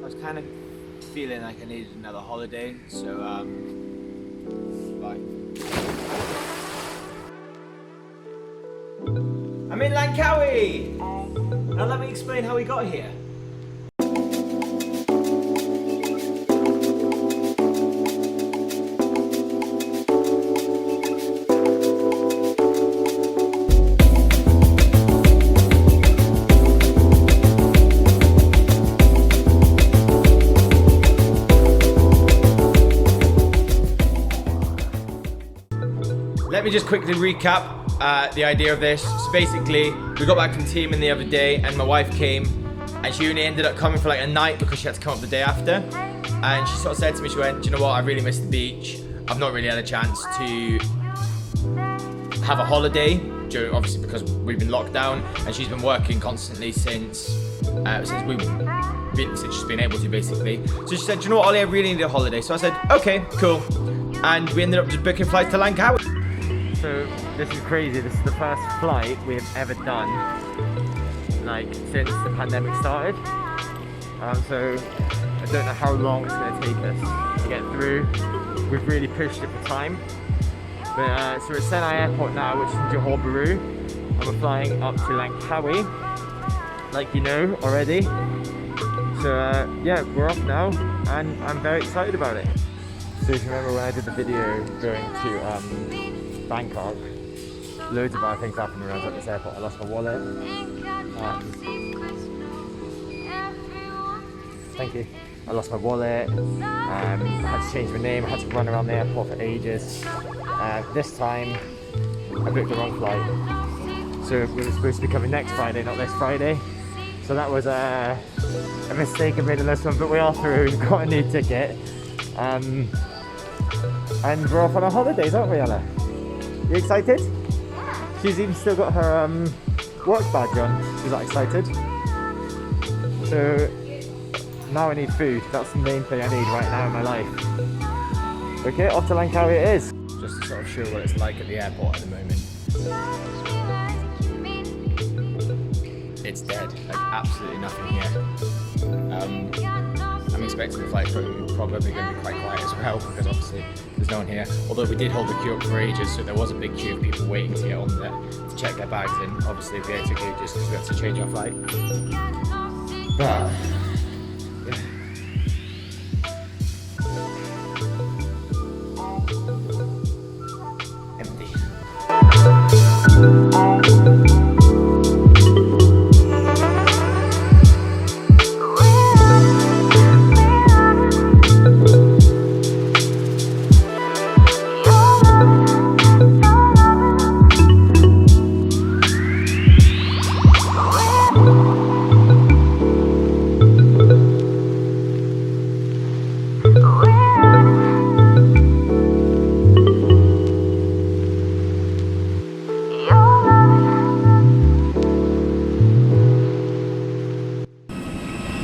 I was kind of feeling like I needed another holiday, so bye. I'm in Langkawi! Now let me explain how we got here. Let me just quickly recap the idea of this. So basically, we got back from teaming the other day and my wife came and she only ended up coming for like a night because she had to come up the day after. And she sort of said to me, she went, do you know what, I really miss the beach. I've not really had a chance to have a holiday, obviously because we've been locked down, and she's been working constantly since she's been able to, basically. So she said, do you know what, Ollie, I really need a holiday. So I said, okay, cool. And we ended up just booking flights to Langkawi. So this is crazy. This is the first flight we have ever done, like, since the pandemic started. So I don't know how long it's going to take us to get through. We've really pushed it for time. But so we're at Senai Airport now, which is in Johor Bahru, and we're flying up to Langkawi, like you know already. So yeah, we're off now, and I'm very excited about it. So if you remember when I did the video going to Bangkok, loads of bad things happened when I was at this airport. I lost my wallet. Thank you. I lost my wallet. I had to change my name. I had to run around the airport for ages. This time, I booked the wrong flight. So we were supposed to be coming next Friday, not this Friday. So that was a mistake I made on this one, but we are through. We've got a new ticket. And we're off on our holidays, aren't we, Anna? You excited? Yeah. She's even still got her work badge on. She's that excited. So now I need food. That's the main thing I need right now in my life. Okay, off to Langkawi it is. Just to sort of show what it's like at the airport at the moment. It's dead. Like absolutely nothing here. I'm expecting the flight's probably going to be quite quiet as well, because obviously there's no one here. Although we did hold the queue up for ages, so there was a big queue of people waiting to get on there to check their bags in. Obviously we had to go just because we had to change our flight. But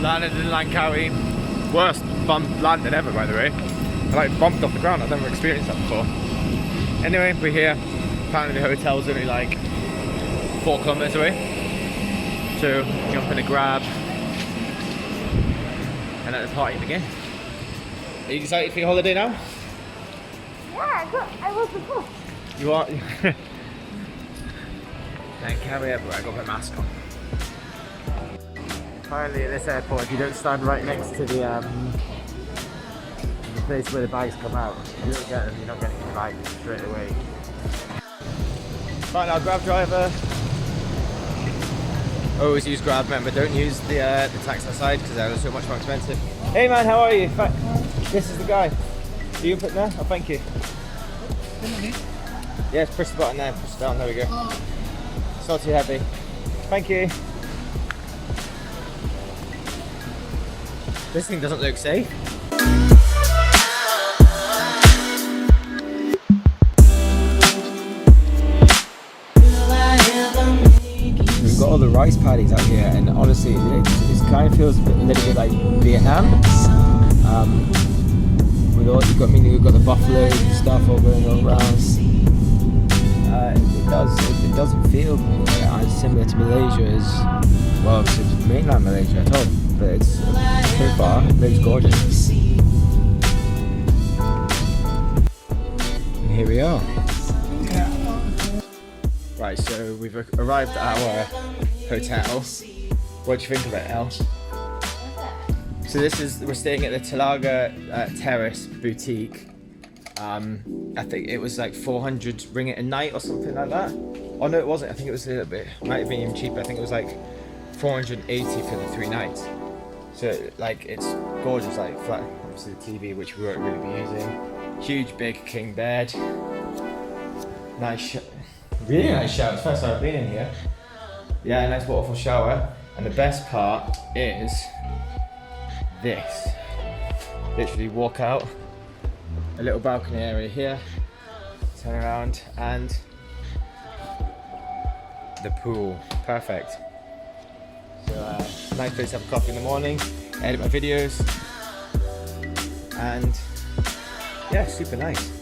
landed in Langkawi. Worst bump landing ever, by the way. I like bumped off the ground. I've never experienced that before. Anyway, we're here. Apparently the hotel's only like 4 kilometers away. So jump in a grab and let the party begin. Are you excited for your holiday now? Yeah, I was before. You are? Langkawi Airport. I got my mask on. Finally at this airport, if you don't stand right next to the place where the bags come out, you don't get them, you're not getting your bags straight away. Right now, Grab driver. Always use Grab, remember, don't use the tax outside because they're so much more expensive. Hey man, how are you? This is the guy. Do you put there? Oh, thank you. Yes, push the button there, push it down, there we go. It's not too heavy. Thank you. This thing doesn't look safe. We've got all the rice paddies out here, and honestly, it kind of feels a little bit like Vietnam. With all we've got the buffalo and stuff all going all around. It doesn't feel as similar to Malaysia as, well, obviously it's mainland Malaysia at all, but it's so far. It looks gorgeous. And here we are. Right, so we've arrived at our hotel. What do you think of it, El? So we're staying at the Talaga Terrace Boutique. I think it was like 400 ringgit a night or something like that. Oh no, it wasn't. I think it was a little bit, might have been even cheaper. I think it was like 480 for the 3 nights. So like it's gorgeous, like flat, obviously the TV, which we won't really be using. Huge big king bed. Nice, really nice shower. It's the first time I've been in here. Yeah, nice waterfall shower. And the best part is this. Literally walk out, a little balcony area here, turn around, and the pool. Perfect. So nice place to have a coffee in the morning, edit my videos, and yeah, super nice.